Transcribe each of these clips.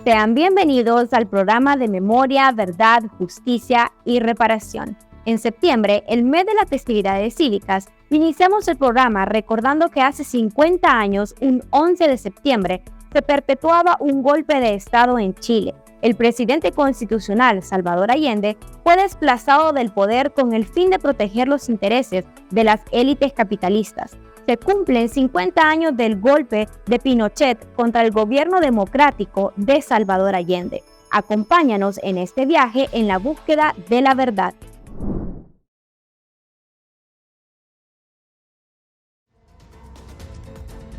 Sean bienvenidos al programa de Memoria, Verdad, Justicia y Reparación. En septiembre, el mes de las festividades cívicas, iniciamos el programa recordando que hace 50 años, un 11 de septiembre, se perpetuaba un golpe de Estado en Chile. El presidente constitucional, Salvador Allende, fue desplazado del poder con el fin de proteger los intereses de las élites capitalistas. Se cumplen 50 años del golpe de Pinochet contra el gobierno democrático de Salvador Allende. Acompáñanos en este viaje en la búsqueda de la verdad.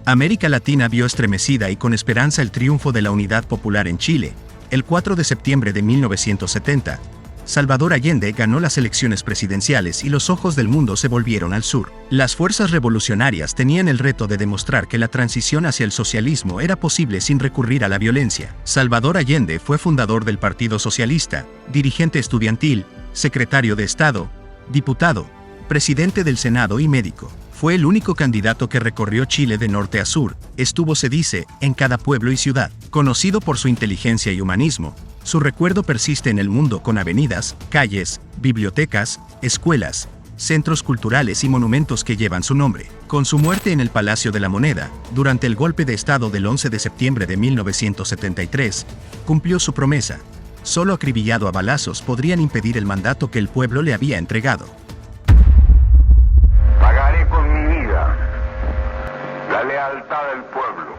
América Latina vio estremecida y con esperanza el triunfo de la Unidad Popular en Chile. El 4 de septiembre de 1970, Salvador Allende ganó las elecciones presidenciales y los ojos del mundo se volvieron al sur. Las fuerzas revolucionarias tenían el reto de demostrar que la transición hacia el socialismo era posible sin recurrir a la violencia. Salvador Allende fue fundador del Partido Socialista, dirigente estudiantil, secretario de Estado, diputado, presidente del Senado y médico. Fue el único candidato que recorrió Chile de norte a sur, estuvo, se dice, en cada pueblo y ciudad. Conocido por su inteligencia y humanismo, su recuerdo persiste en el mundo con avenidas, calles, bibliotecas, escuelas, centros culturales y monumentos que llevan su nombre. Con su muerte en el Palacio de la Moneda, durante el golpe de Estado del 11 de septiembre de 1973, cumplió su promesa. Solo acribillado a balazos podrían impedir el mandato que el pueblo le había entregado. Pagaré con mi vida la lealtad del pueblo.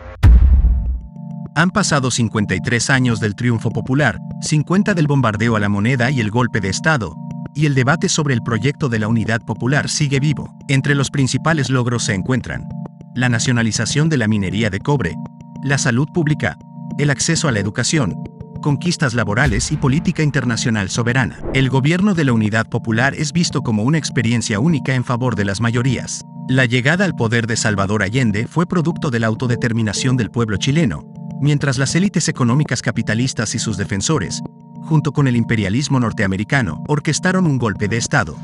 Han pasado 53 años del triunfo popular, 50 del bombardeo a la moneda y el golpe de Estado, y el debate sobre el proyecto de la Unidad Popular sigue vivo. Entre los principales logros se encuentran la nacionalización de la minería de cobre, la salud pública, el acceso a la educación, conquistas laborales y política internacional soberana. El gobierno de la Unidad Popular es visto como una experiencia única en favor de las mayorías. La llegada al poder de Salvador Allende fue producto de la autodeterminación del pueblo chileno, mientras las élites económicas capitalistas y sus defensores, junto con el imperialismo norteamericano, orquestaron un golpe de Estado.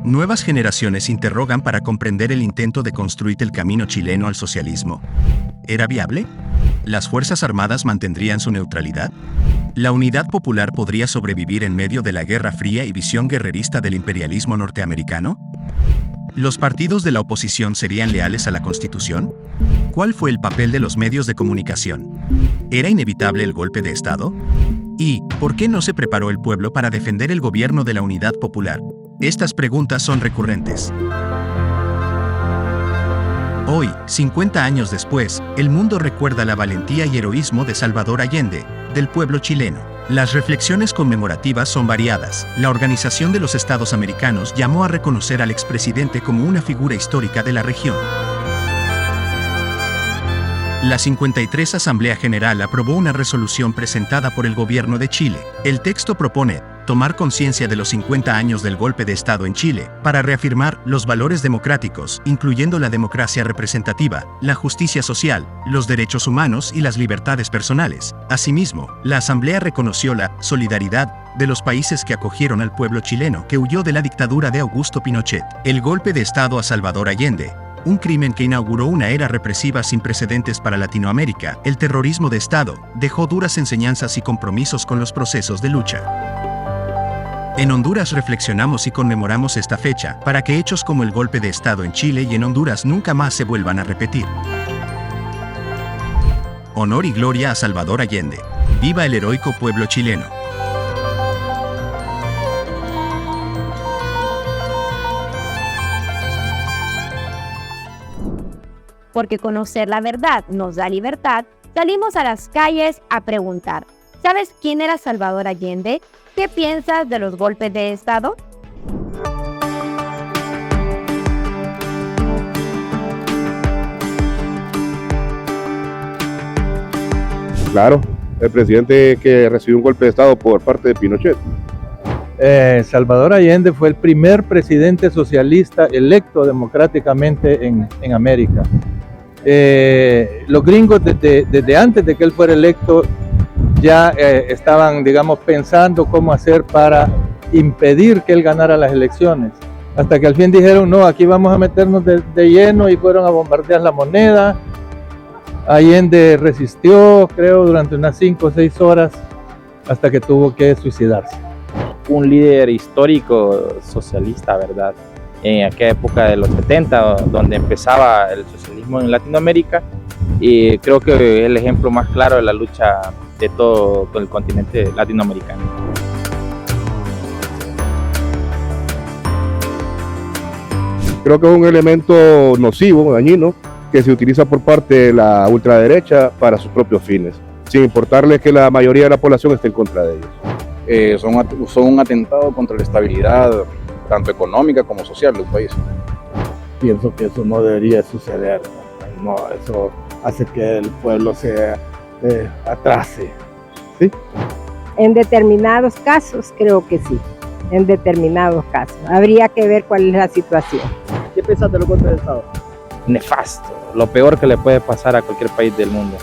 Nuevas generaciones interrogan para comprender el intento de construir el camino chileno al socialismo. ¿Era viable? ¿Las Fuerzas Armadas mantendrían su neutralidad? ¿La Unidad Popular podría sobrevivir en medio de la Guerra Fría y visión guerrerista del imperialismo norteamericano? ¿Los partidos de la oposición serían leales a la Constitución? ¿Cuál fue el papel de los medios de comunicación? ¿Era inevitable el golpe de Estado? ¿Y por qué no se preparó el pueblo para defender el gobierno de la Unidad Popular? Estas preguntas son recurrentes. Hoy, 50 años después, el mundo recuerda la valentía y heroísmo de Salvador Allende, del pueblo chileno. Las reflexiones conmemorativas son variadas. La Organización de los Estados Americanos llamó a reconocer al expresidente como una figura histórica de la región. La 53 Asamblea General aprobó una resolución presentada por el gobierno de Chile. El texto propone tomar conciencia de los 50 años del golpe de Estado en Chile, para reafirmar los valores democráticos, incluyendo la democracia representativa, la justicia social, los derechos humanos y las libertades personales. Asimismo, la Asamblea reconoció la solidaridad de los países que acogieron al pueblo chileno que huyó de la dictadura de Augusto Pinochet. El golpe de Estado a Salvador Allende, un crimen que inauguró una era represiva sin precedentes para Latinoamérica, el terrorismo de Estado, dejó duras enseñanzas y compromisos con los procesos de lucha. En Honduras reflexionamos y conmemoramos esta fecha, para que hechos como el golpe de Estado en Chile y en Honduras nunca más se vuelvan a repetir. Honor y gloria a Salvador Allende. ¡Viva el heroico pueblo chileno! Porque conocer la verdad nos da libertad, salimos a las calles a preguntar: ¿sabes quién era Salvador Allende? ¿Qué piensas de los golpes de Estado? Claro, el presidente que recibió un golpe de Estado por parte de Pinochet. Salvador Allende fue el primer presidente socialista electo democráticamente en América. Los gringos desde antes de que él fuera electo ya estaban, digamos, pensando cómo hacer para impedir que él ganara las elecciones. Hasta que al fin dijeron, no, aquí vamos a meternos de lleno, y fueron a bombardear la moneda, Allende resistió, creo, durante unas 5 o 6 horas hasta que tuvo que suicidarse. Un líder histórico socialista, ¿verdad? En aquella época de los 70, donde empezaba el socialismo en Latinoamérica, y creo que es el ejemplo más claro de la lucha de todo el continente latinoamericano. Creo que es un elemento nocivo, dañino, que se utiliza por parte de la ultraderecha para sus propios fines, sin importarles que la mayoría de la población esté en contra de ellos. Son un atentado contra la estabilidad, tanto económica como social de un país. Pienso que eso no debería suceder. No, eso hace que el pueblo se atrase. ¿Sí? En determinados casos, creo que sí. En determinados casos. Habría que ver cuál es la situación. ¿Qué piensas de los golpes de Estado? Nefasto, lo peor que le puede pasar a cualquier país del mundo.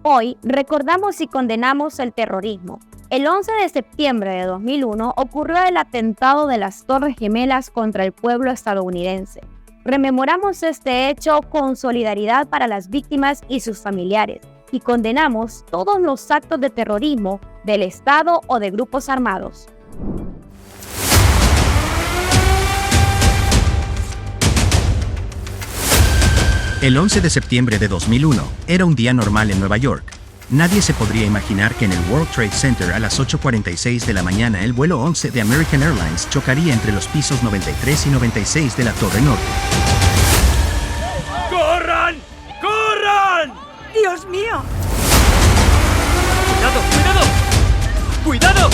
Hoy recordamos y condenamos el terrorismo. El 11 de septiembre de 2001 ocurrió el atentado de las Torres Gemelas contra el pueblo estadounidense. Rememoramos este hecho con solidaridad para las víctimas y sus familiares y condenamos todos los actos de terrorismo del Estado o de grupos armados. El 11 de septiembre de 2001 era un día normal en Nueva York. Nadie se podría imaginar que en el World Trade Center a las 8:46 de la mañana el vuelo 11 de American Airlines chocaría entre los pisos 93 y 96 de la Torre Norte. ¡Corran! ¡Corran! ¡Dios mío! ¡Cuidado, cuidado! ¡Cuidado!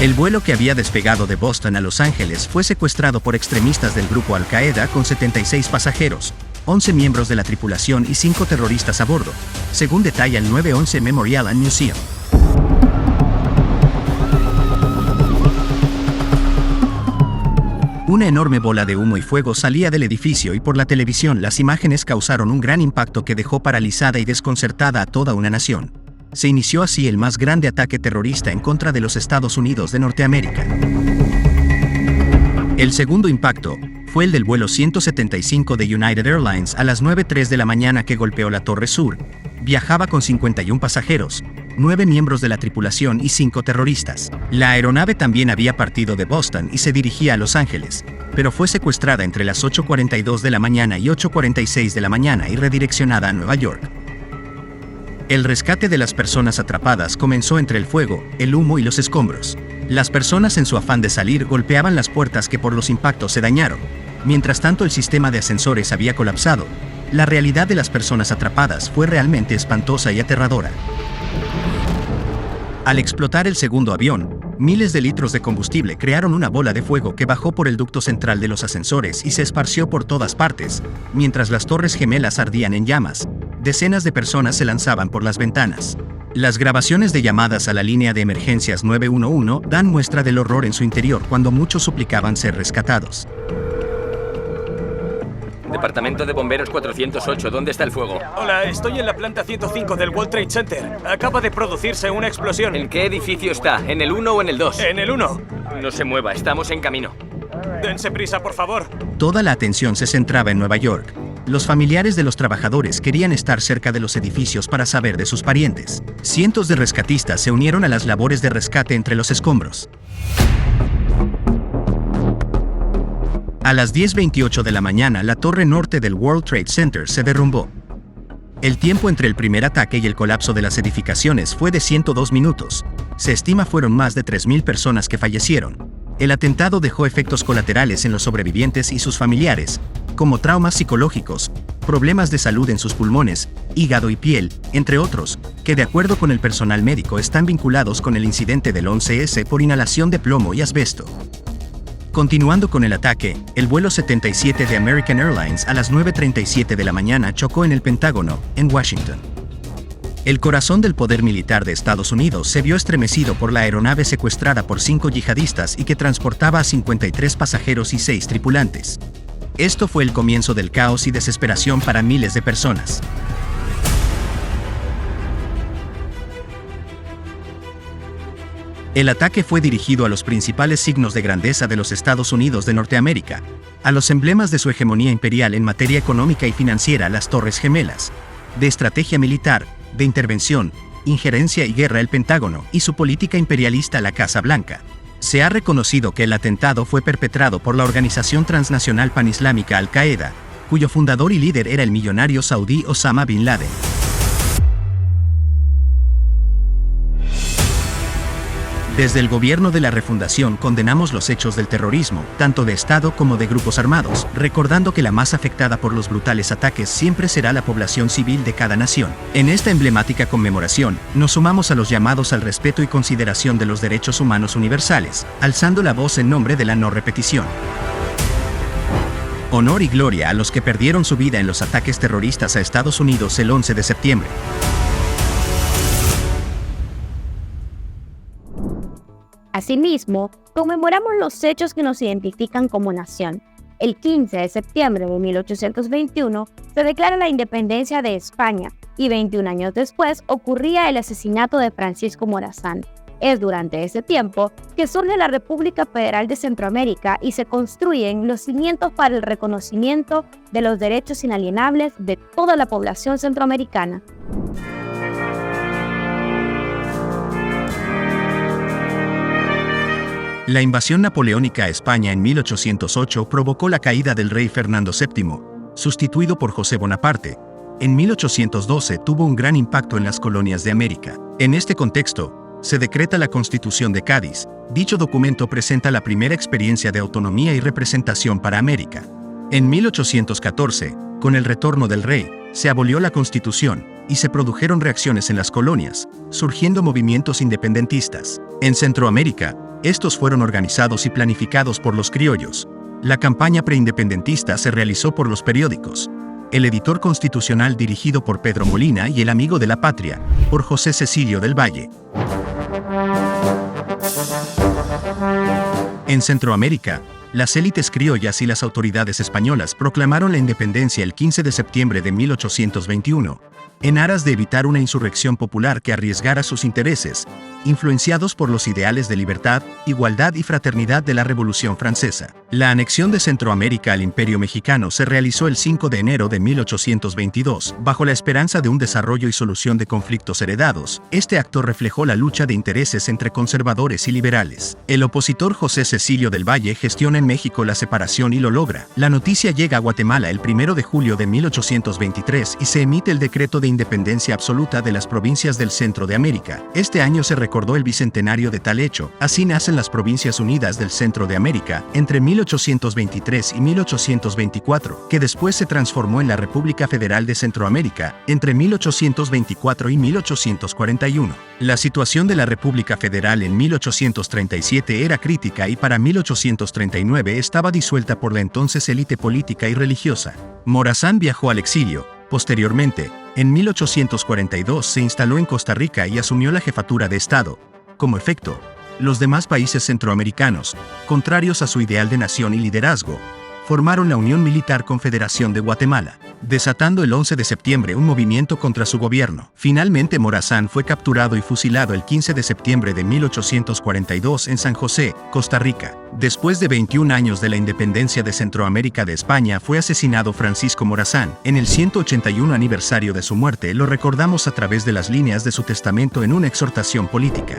El vuelo que había despegado de Boston a Los Ángeles fue secuestrado por extremistas del grupo Al-Qaeda con 76 pasajeros, 11 miembros de la tripulación y 5 terroristas a bordo, según detalla el 911 Memorial and Museum. Una enorme bola de humo y fuego salía del edificio y por la televisión las imágenes causaron un gran impacto que dejó paralizada y desconcertada a toda una nación. Se inició así el más grande ataque terrorista en contra de los Estados Unidos de Norteamérica. El segundo impacto fue el del vuelo 175 de United Airlines a las 9:03 de la mañana que golpeó la Torre Sur. Viajaba con 51 pasajeros, 9 miembros de la tripulación y 5 terroristas. La aeronave también había partido de Boston y se dirigía a Los Ángeles, pero fue secuestrada entre las 8:42 de la mañana y 8:46 de la mañana y redireccionada a Nueva York. El rescate de las personas atrapadas comenzó entre el fuego, el humo y los escombros. Las personas en su afán de salir golpeaban las puertas que por los impactos se dañaron. Mientras tanto el sistema de ascensores había colapsado. La realidad de las personas atrapadas fue realmente espantosa y aterradora. Al explotar el segundo avión, miles de litros de combustible crearon una bola de fuego que bajó por el ducto central de los ascensores y se esparció por todas partes, mientras las Torres Gemelas ardían en llamas. Decenas de personas se lanzaban por las ventanas. Las grabaciones de llamadas a la línea de emergencias 911 dan muestra del horror en su interior cuando muchos suplicaban ser rescatados. Departamento de Bomberos 408, ¿dónde está el fuego? Hola, estoy en la planta 105 del World Trade Center. Acaba de producirse una explosión. ¿En qué edificio está? ¿En el 1 o en el 2? En el 1. No se mueva, estamos en camino. Dense prisa, por favor. Toda la atención se centraba en Nueva York. Los familiares de los trabajadores querían estar cerca de los edificios para saber de sus parientes. Cientos de rescatistas se unieron a las labores de rescate entre los escombros. A las 10:28 de la mañana, la torre norte del World Trade Center se derrumbó. El tiempo entre el primer ataque y el colapso de las edificaciones fue de 102 minutos. Se estima fueron más de 3.000 personas que fallecieron. El atentado dejó efectos colaterales en los sobrevivientes y sus familiares, como traumas psicológicos, problemas de salud en sus pulmones, hígado y piel, entre otros, que de acuerdo con el personal médico están vinculados con el incidente del 11S por inhalación de plomo y asbesto. Continuando con el ataque, el vuelo 77 de American Airlines a las 9:37 de la mañana chocó en el Pentágono, en Washington. El corazón del poder militar de Estados Unidos se vio estremecido por la aeronave secuestrada por 5 yihadistas y que transportaba a 53 pasajeros y 6 tripulantes. Esto fue el comienzo del caos y desesperación para miles de personas. El ataque fue dirigido a los principales signos de grandeza de los Estados Unidos de Norteamérica, a los emblemas de su hegemonía imperial en materia económica y financiera, las Torres Gemelas, de estrategia militar, de intervención, injerencia y guerra el Pentágono, y su política imperialista la Casa Blanca. Se ha reconocido que el atentado fue perpetrado por la organización transnacional panislámica Al-Qaeda, cuyo fundador y líder era el millonario saudí Osama Bin Laden. Desde el gobierno de la refundación condenamos los hechos del terrorismo, tanto de Estado como de grupos armados, recordando que la más afectada por los brutales ataques siempre será la población civil de cada nación. En esta emblemática conmemoración, nos sumamos a los llamados al respeto y consideración de los derechos humanos universales, alzando la voz en nombre de la no repetición. Honor y gloria a los que perdieron su vida en los ataques terroristas a Estados Unidos el 11 de septiembre. Asimismo, conmemoramos los hechos que nos identifican como nación. El 15 de septiembre de 1821 se declara la independencia de España y 21 años después ocurría el asesinato de Francisco Morazán. Es durante ese tiempo que surge la República Federal de Centroamérica y se construyen los cimientos para el reconocimiento de los derechos inalienables de toda la población centroamericana. La invasión napoleónica a España en 1808 provocó la caída del rey Fernando VII, sustituido por José Bonaparte. En 1812 tuvo un gran impacto en las colonias de América. En este contexto, se decreta la Constitución de Cádiz. Dicho documento presenta la primera experiencia de autonomía y representación para América. En 1814, con el retorno del rey, se abolió la Constitución y se produjeron reacciones en las colonias, surgiendo movimientos independentistas. En Centroamérica, estos fueron organizados y planificados por los criollos. La campaña preindependentista se realizó por los periódicos. El editor constitucional dirigido por Pedro Molina y el amigo de la patria, por José Cecilio del Valle. En Centroamérica, las élites criollas y las autoridades españolas proclamaron la independencia el 15 de septiembre de 1821, en aras de evitar una insurrección popular que arriesgara sus intereses, influenciados por los ideales de libertad, igualdad y fraternidad de la Revolución Francesa. La anexión de Centroamérica al Imperio Mexicano se realizó el 5 de enero de 1822, bajo la esperanza de un desarrollo y solución de conflictos heredados. Este acto reflejó la lucha de intereses entre conservadores y liberales. El opositor José Cecilio del Valle gestiona en México la separación y lo logra. La noticia llega a Guatemala el 1 de julio de 1823 y se emite el decreto de independencia absoluta de las provincias del centro de América. Este año se recordó el bicentenario de tal hecho. Así nacen las Provincias Unidas del Centro de América, entre 1823 y 1824, que después se transformó en la República Federal de Centroamérica, entre 1824 y 1841. La situación de la República Federal en 1837 era crítica y para 1839 estaba disuelta por la entonces élite política y religiosa. Morazán viajó al exilio. Posteriormente, en 1842 se instaló en Costa Rica y asumió la jefatura de Estado. Como efecto, los demás países centroamericanos, contrarios a su ideal de nación y liderazgo, formaron la Unión Militar Confederación de Guatemala, desatando el 11 de septiembre un movimiento contra su gobierno. Finalmente Morazán fue capturado y fusilado el 15 de septiembre de 1842 en San José, Costa Rica. Después de 21 años de la independencia de Centroamérica de España fue asesinado Francisco Morazán. En el 181 aniversario de su muerte lo recordamos a través de las líneas de su testamento en una exhortación política.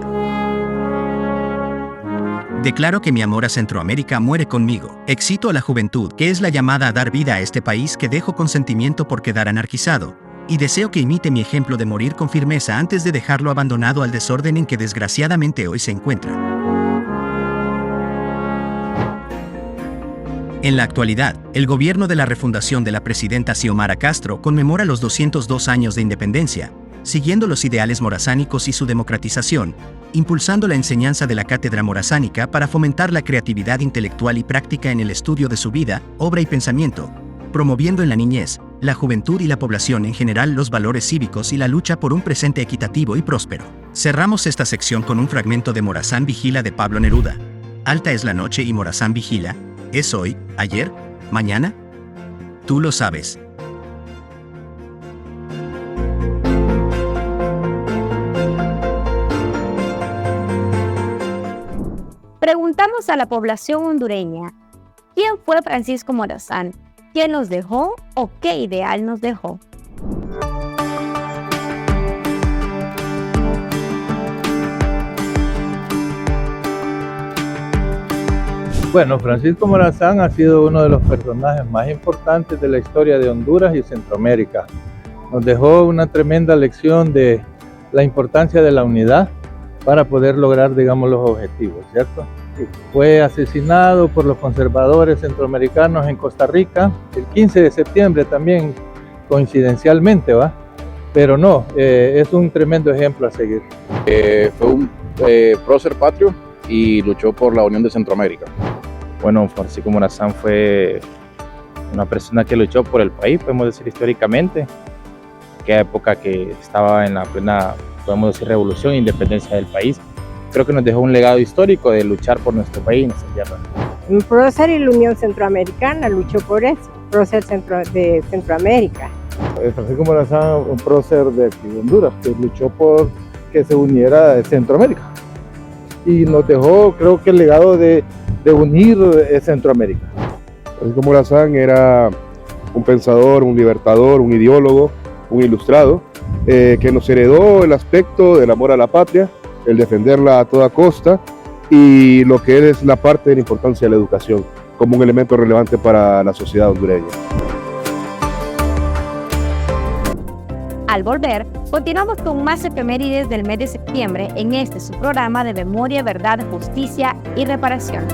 Declaro que mi amor a Centroamérica muere conmigo. Excito a la juventud, que es la llamada a dar vida a este país que dejo con sentimiento por quedar anarquizado, y deseo que imite mi ejemplo de morir con firmeza antes de dejarlo abandonado al desorden en que desgraciadamente hoy se encuentra. En la actualidad, el gobierno de la refundación de la presidenta Xiomara Castro conmemora los 202 años de independencia, siguiendo los ideales morazánicos y su democratización, impulsando la enseñanza de la cátedra morazánica para fomentar la creatividad intelectual y práctica en el estudio de su vida, obra y pensamiento, promoviendo en la niñez, la juventud y la población en general los valores cívicos y la lucha por un presente equitativo y próspero. Cerramos esta sección con un fragmento de Morazán Vigila de Pablo Neruda. Alta es la noche y Morazán vigila. ¿Es hoy, ayer, mañana? Tú lo sabes. Preguntamos a la población hondureña, ¿quién fue Francisco Morazán? ¿Quién nos dejó o qué ideal nos dejó? Bueno, Francisco Morazán ha sido uno de los personajes más importantes de la historia de Honduras y Centroamérica. Nos dejó una tremenda lección de la importancia de la unidad para poder lograr, digamos, los objetivos, ¿cierto? Fue asesinado por los conservadores centroamericanos en Costa Rica el 15 de septiembre también, coincidencialmente, ¿va? Pero no, es un tremendo ejemplo a seguir. Fue un prócer patrio y luchó por la unión de Centroamérica. Bueno, Francisco Morazán fue una persona que luchó por el país, podemos decir históricamente, aquella época que estaba en la plena, podemos decir, revolución e independencia del país. Creo que nos dejó un legado histórico de luchar por nuestro país y nuestra tierra. Un prócer y la Unión Centroamericana luchó por eso, prócer de Centroamérica. Francisco Morazán, un prócer de aquí de Honduras, que luchó por que se uniera Centroamérica. Y nos dejó, creo que el legado de unir Centroamérica. Francisco Morazán era un pensador, un libertador, un ideólogo, un ilustrado, que nos heredó el aspecto del amor a la patria, el defenderla a toda costa y lo que es la parte de la importancia de la educación como un elemento relevante para la sociedad hondureña. Al volver, continuamos con más efemérides del mes de septiembre en este su programa de Memoria, Verdad, Justicia y Reparación.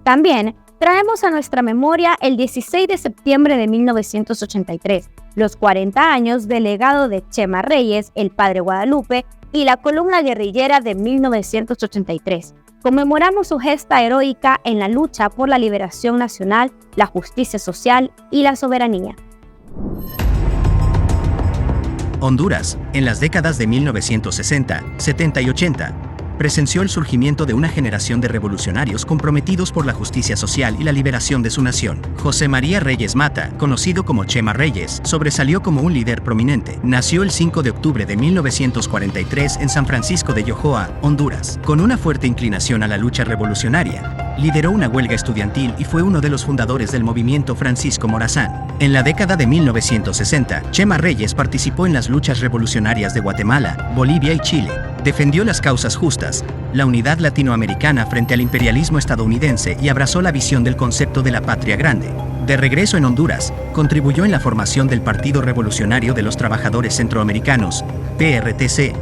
También traemos a nuestra memoria el 16 de septiembre de 1983, los 40 años del legado de Chema Reyes, el Padre Guadalupe y la columna guerrillera de 1983. Conmemoramos su gesta heroica en la lucha por la liberación nacional, la justicia social y la soberanía. Honduras, en las décadas de 1960, 70 y 80, presenció el surgimiento de una generación de revolucionarios comprometidos por la justicia social y la liberación de su nación. José María Reyes Mata, conocido como Chema Reyes, sobresalió como un líder prominente. Nació el 5 de octubre de 1943 en San Francisco de Yojoa, Honduras. Con una fuerte inclinación a la lucha revolucionaria, lideró una huelga estudiantil y fue uno de los fundadores del movimiento Francisco Morazán. En la década de 1960, Chema Reyes participó en las luchas revolucionarias de Guatemala, Bolivia y Chile. Defendió las causas justas, la unidad latinoamericana frente al imperialismo estadounidense y abrazó la visión del concepto de la patria grande. De regreso en Honduras, contribuyó en la formación del Partido Revolucionario de los Trabajadores Centroamericanos, PRTC.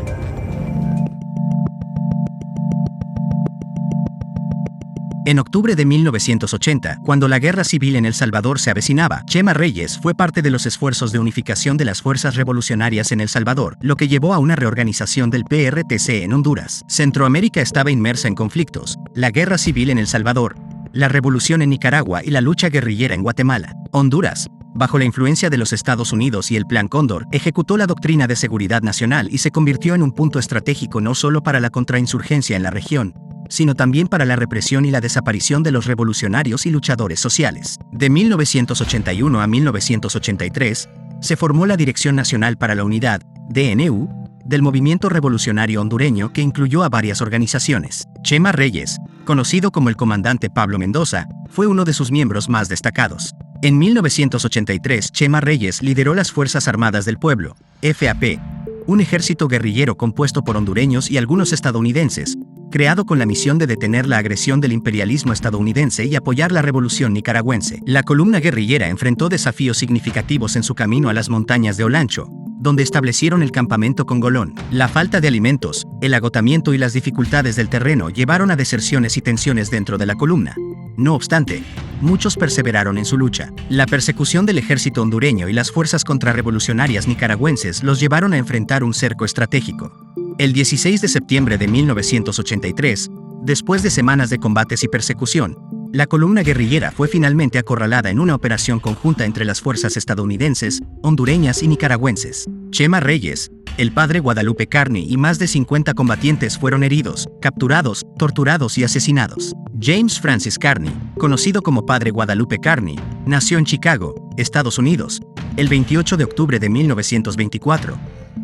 En octubre de 1980, cuando la guerra civil en El Salvador se avecinaba, Chema Reyes fue parte de los esfuerzos de unificación de las fuerzas revolucionarias en El Salvador, lo que llevó a una reorganización del PRTC en Honduras. Centroamérica estaba inmersa en conflictos, la guerra civil en El Salvador, la revolución en Nicaragua y la lucha guerrillera en Guatemala. Honduras, bajo la influencia de los Estados Unidos y el Plan Cóndor, ejecutó la doctrina de seguridad nacional y se convirtió en un punto estratégico no solo para la contrainsurgencia en la región, sino también para la represión y la desaparición de los revolucionarios y luchadores sociales. De 1981 a 1983, se formó la Dirección Nacional para la Unidad, DNU, del Movimiento Revolucionario Hondureño que incluyó a varias organizaciones. Chema Reyes, conocido como el comandante Pablo Mendoza, fue uno de sus miembros más destacados. En 1983, Chema Reyes lideró las Fuerzas Armadas del Pueblo, FAP, un ejército guerrillero compuesto por hondureños y algunos estadounidenses, creado con la misión de detener la agresión del imperialismo estadounidense y apoyar la revolución nicaragüense. La columna guerrillera enfrentó desafíos significativos en su camino a las montañas de Olancho, donde establecieron el campamento Congolón. La falta de alimentos, el agotamiento y las dificultades del terreno llevaron a deserciones y tensiones dentro de la columna. No obstante, muchos perseveraron en su lucha. La persecución del ejército hondureño y las fuerzas contrarrevolucionarias nicaragüenses los llevaron a enfrentar un cerco estratégico. El 16 de septiembre de 1983, después de semanas de combates y persecución, La columna guerrillera fue finalmente acorralada en una operación conjunta entre las fuerzas estadounidenses, hondureñas y nicaragüenses. Chema Reyes, el padre Guadalupe Carney y más de 50 combatientes fueron heridos, capturados, torturados y asesinados. James Francis Carney, conocido como padre Guadalupe Carney, nació en Chicago, Estados Unidos, el 28 de octubre de 1924.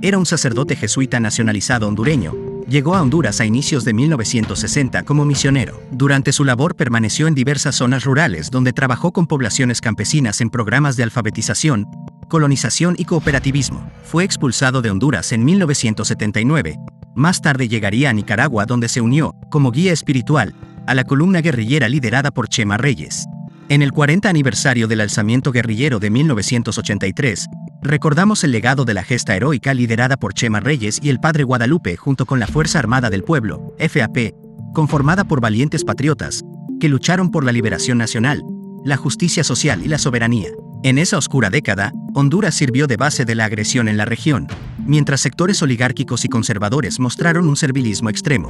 Era un sacerdote jesuita nacionalizado hondureño. Llegó a Honduras a inicios de 1960 como misionero. Durante su labor permaneció en diversas zonas rurales donde trabajó con poblaciones campesinas en programas de alfabetización, colonización y cooperativismo. Fue expulsado de Honduras en 1979. Más tarde llegaría a Nicaragua donde se unió, como guía espiritual, a la columna guerrillera liderada por Chema Reyes. En el 40 aniversario del alzamiento guerrillero de 1983, recordamos el legado de la gesta heroica liderada por Chema Reyes y el padre Guadalupe junto con la Fuerza Armada del Pueblo, FAP, conformada por valientes patriotas, que lucharon por la liberación nacional, la justicia social y la soberanía. En esa oscura década, Honduras sirvió de base de la agresión en la región, mientras sectores oligárquicos y conservadores mostraron un servilismo extremo.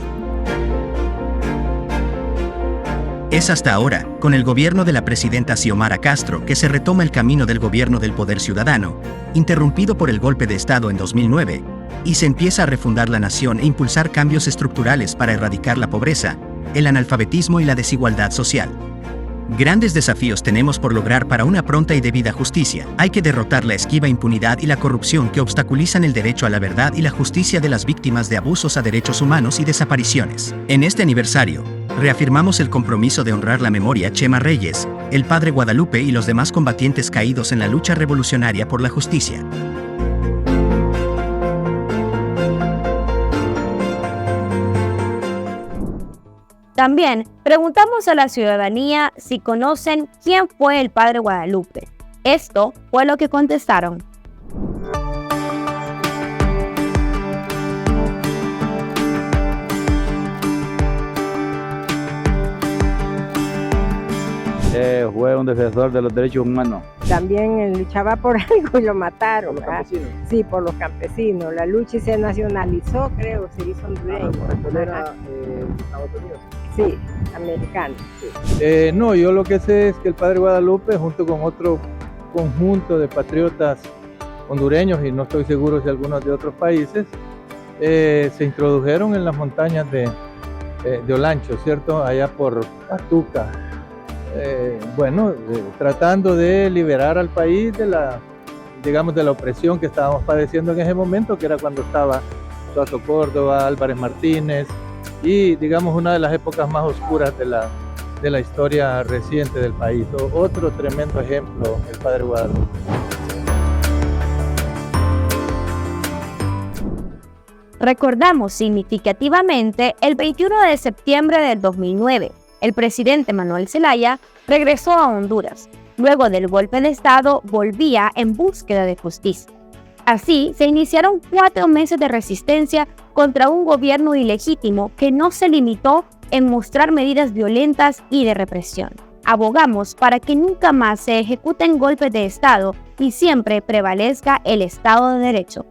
Es hasta ahora, con el gobierno de la presidenta Xiomara Castro, que se retoma el camino del gobierno del poder ciudadano, interrumpido por el golpe de Estado en 2009, y se empieza a refundar la nación e impulsar cambios estructurales para erradicar la pobreza, el analfabetismo y la desigualdad social. Grandes desafíos tenemos por lograr para una pronta y debida justicia. Hay que derrotar la esquiva impunidad y la corrupción que obstaculizan el derecho a la verdad y la justicia de las víctimas de abusos a derechos humanos y desapariciones. En este aniversario, reafirmamos el compromiso de honrar la memoria a Chema Reyes, el padre Guadalupe y los demás combatientes caídos en la lucha revolucionaria por la justicia. También preguntamos a la ciudadanía si conocen quién fue el padre Guadalupe. Esto fue lo que contestaron. Fue un defensor de los derechos humanos. También luchaba por algo y lo mataron. ¿Por los campesinos? Sí, por los campesinos. La lucha y se nacionalizó, creo, se hizo hondureño. ¿Él era de Estados Unidos? Sí, americano. Sí. No, yo lo que sé es que el padre Guadalupe, junto con otro conjunto de patriotas hondureños, y no estoy seguro si algunos de otros países, se introdujeron en las montañas de Olancho, ¿cierto? Allá por Patuca. Tratando de liberar al país de la opresión que estábamos padeciendo en ese momento, que era cuando estaba Suazo Córdoba, Álvarez Martínez, y digamos una de las épocas más oscuras de la historia reciente del país. Otro tremendo ejemplo, el padre Guadalupe. Recordamos significativamente el 21 de septiembre del 2009. El presidente Manuel Zelaya regresó a Honduras. Luego del golpe de Estado, volvía en búsqueda de justicia. Así, se iniciaron 4 meses de resistencia contra un gobierno ilegítimo que no se limitó en mostrar medidas violentas y de represión. Abogamos para que nunca más se ejecuten golpes de Estado y siempre prevalezca el Estado de Derecho.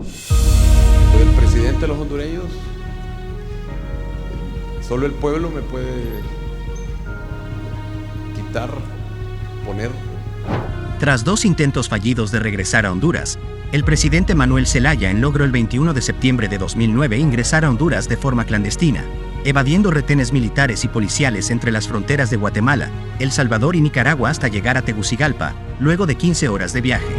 Soy el presidente de los hondureños. Solo el pueblo me puede quitar, poner. Tras 2 intentos fallidos de regresar a Honduras, el presidente Manuel Zelaya logró el 21 de septiembre de 2009 ingresar a Honduras de forma clandestina, evadiendo retenes militares y policiales entre las fronteras de Guatemala, El Salvador y Nicaragua hasta llegar a Tegucigalpa, luego de 15 horas de viaje.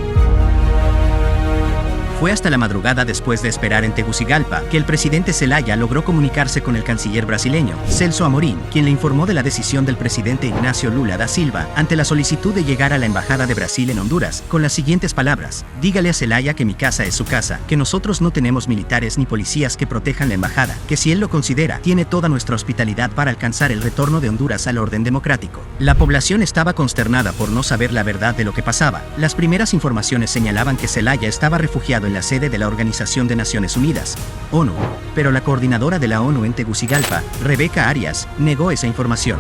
Fue hasta la madrugada después de esperar en Tegucigalpa que el presidente Zelaya logró comunicarse con el canciller brasileño, Celso Amorim, quien le informó de la decisión del presidente Ignacio Lula da Silva ante la solicitud de llegar a la Embajada de Brasil en Honduras, con las siguientes palabras: dígale a Zelaya que mi casa es su casa, que nosotros no tenemos militares ni policías que protejan la embajada, que si él lo considera, tiene toda nuestra hospitalidad para alcanzar el retorno de Honduras al orden democrático. La población estaba consternada por no saber la verdad de lo que pasaba. Las primeras informaciones señalaban que Zelaya estaba refugiado en la sede de la Organización de Naciones Unidas, ONU, pero la coordinadora de la ONU en Tegucigalpa, Rebeca Arias, negó esa información.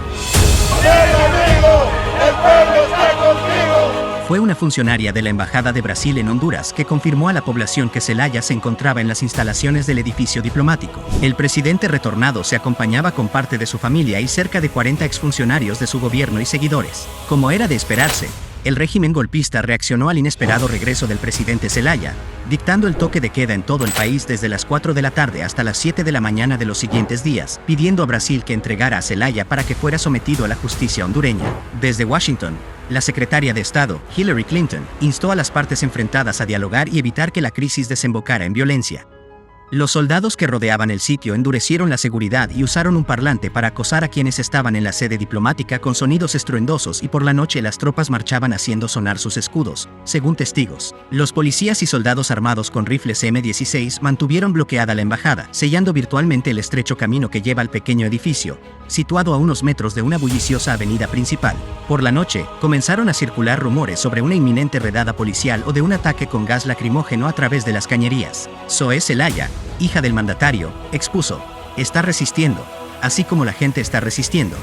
Fue una funcionaria de la Embajada de Brasil en Honduras que confirmó a la población que Zelaya se encontraba en las instalaciones del edificio diplomático. El presidente retornado se acompañaba con parte de su familia y cerca de 40 exfuncionarios de su gobierno y seguidores. Como era de esperarse, el régimen golpista reaccionó al inesperado regreso del presidente Zelaya, dictando el toque de queda en todo el país desde las 4 de la tarde hasta las 7 de la mañana de los siguientes días, pidiendo a Brasil que entregara a Zelaya para que fuera sometido a la justicia hondureña. Desde Washington, la secretaria de Estado, Hillary Clinton, instó a las partes enfrentadas a dialogar y evitar que la crisis desembocara en violencia. Los soldados que rodeaban el sitio endurecieron la seguridad y usaron un parlante para acosar a quienes estaban en la sede diplomática con sonidos estruendosos, y por la noche las tropas marchaban haciendo sonar sus escudos, según testigos. Los policías y soldados armados con rifles M16 mantuvieron bloqueada la embajada, sellando virtualmente el estrecho camino que lleva al pequeño edificio, situado a unos metros de una bulliciosa avenida principal. Por la noche, comenzaron a circular rumores sobre una inminente redada policial o de un ataque con gas lacrimógeno a través de las cañerías. Zoe Zelaya, hija del mandatario, expuso: "Está resistiendo, así como la gente está resistiendo",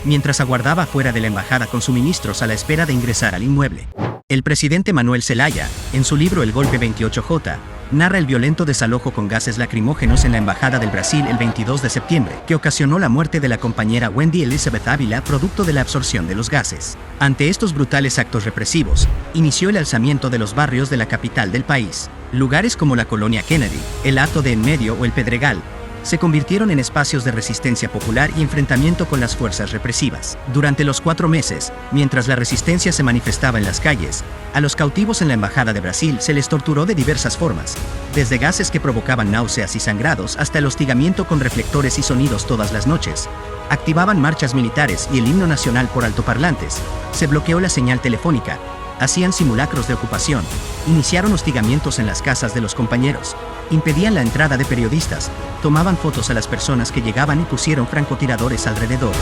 mientras aguardaba fuera de la embajada con suministros a la espera de ingresar al inmueble. El presidente Manuel Zelaya, en su libro El Golpe 28J, narra el violento desalojo con gases lacrimógenos en la Embajada del Brasil el 22 de septiembre, que ocasionó la muerte de la compañera Wendy Elizabeth Ávila producto de la absorción de los gases. Ante estos brutales actos represivos, inició el alzamiento de los barrios de la capital del país. Lugares como la Colonia Kennedy, el Hato de Enmedio o el Pedregal se convirtieron en espacios de resistencia popular y enfrentamiento con las fuerzas represivas. Durante los 4 meses, mientras la resistencia se manifestaba en las calles, a los cautivos en la Embajada de Brasil se les torturó de diversas formas, desde gases que provocaban náuseas y sangrados hasta el hostigamiento con reflectores y sonidos todas las noches. Activaban marchas militares y el himno nacional por altoparlantes, se bloqueó la señal telefónica, hacían simulacros de ocupación, iniciaron hostigamientos en las casas de los compañeros, impedían la entrada de periodistas, tomaban fotos a las personas que llegaban y pusieron francotiradores alrededor.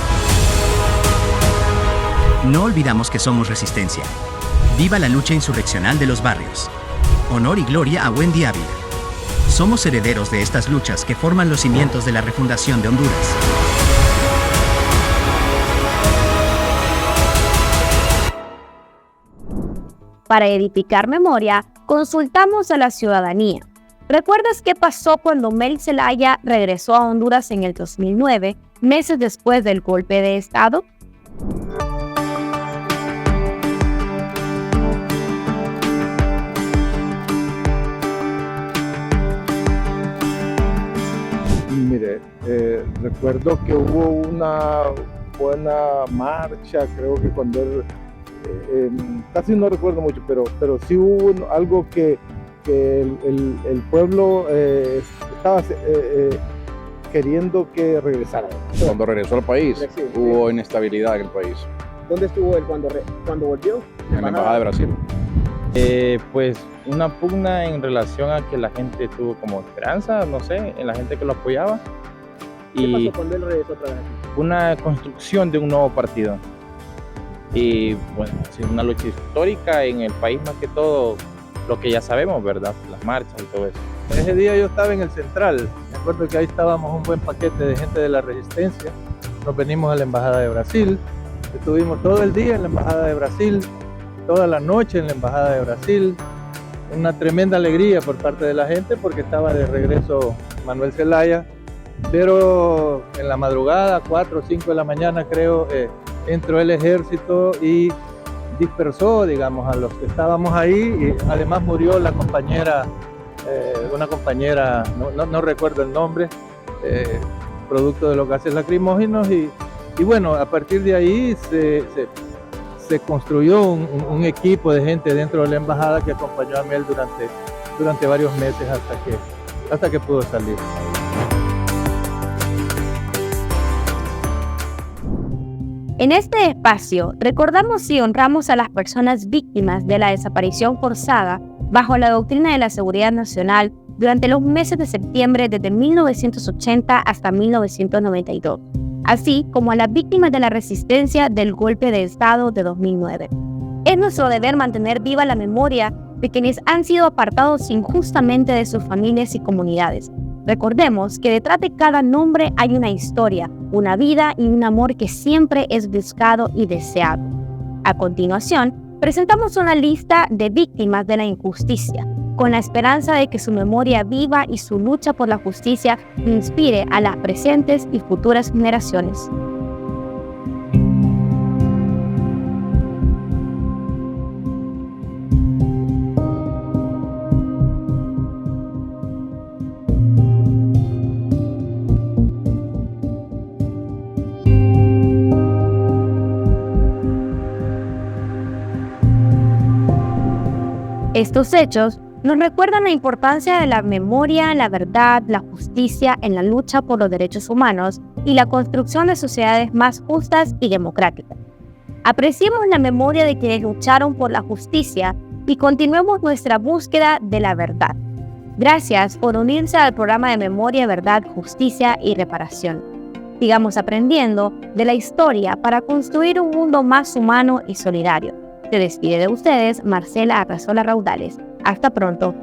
No olvidamos que somos resistencia. Viva la lucha insurreccional de los barrios. Honor y gloria a Wendy Ávila. Somos herederos de estas luchas que forman los cimientos de la refundación de Honduras. Para edificar memoria, consultamos a la ciudadanía. ¿Recuerdas qué pasó cuando Mel Zelaya regresó a Honduras en el 2009, meses después del golpe de Estado? Mire, recuerdo que hubo una buena marcha, creo que cuando él, casi no recuerdo mucho, pero sí hubo algo que el pueblo estaba queriendo que regresara. Cuando regresó al país, hubo inestabilidad en el país. ¿Dónde estuvo él cuando volvió? En la Embajada de Brasil. Pues una pugna en relación a que la gente tuvo como esperanza, no sé, en la gente que lo apoyaba. ¿Qué pasó cuando él regresó otra vez? Una construcción de un nuevo partido. Y bueno, sí, una lucha histórica en el país, más que todo lo que ya sabemos, ¿verdad? Las marchas y todo eso. Ese día yo estaba en el Central, me acuerdo que ahí estábamos un buen paquete de gente de la resistencia, nos venimos a la Embajada de Brasil, estuvimos todo el día en la Embajada de Brasil, toda la noche en la Embajada de Brasil, una tremenda alegría por parte de la gente porque estaba de regreso Manuel Zelaya, pero en la madrugada, 4 o 5 de la mañana creo, entró el ejército y dispersó, digamos, a los que estábamos ahí, y además murió la compañera, una compañera, no recuerdo el nombre, producto de los gases lacrimógenos, y bueno, a partir de ahí se construyó un equipo de gente dentro de la embajada que acompañó a Mel durante varios meses hasta que pudo salir. En este espacio, recordamos y honramos a las personas víctimas de la desaparición forzada bajo la doctrina de la Seguridad Nacional durante los meses de septiembre desde 1980 hasta 1992, así como a las víctimas de la resistencia del golpe de Estado de 2009. Es nuestro deber mantener viva la memoria de quienes han sido apartados injustamente de sus familias y comunidades. Recordemos que detrás de cada nombre hay una historia, una vida y un amor que siempre es buscado y deseado. A continuación, presentamos una lista de víctimas de la injusticia, con la esperanza de que su memoria viva y su lucha por la justicia inspire a las presentes y futuras generaciones. Estos hechos nos recuerdan la importancia de la memoria, la verdad, la justicia en la lucha por los derechos humanos y la construcción de sociedades más justas y democráticas. Apreciemos la memoria de quienes lucharon por la justicia y continuemos nuestra búsqueda de la verdad. Gracias por unirse al programa de Memoria, Verdad, Justicia y Reparación. Sigamos aprendiendo de la historia para construir un mundo más humano y solidario. Se despide de ustedes Marcela Arrazola Raudales. Hasta pronto.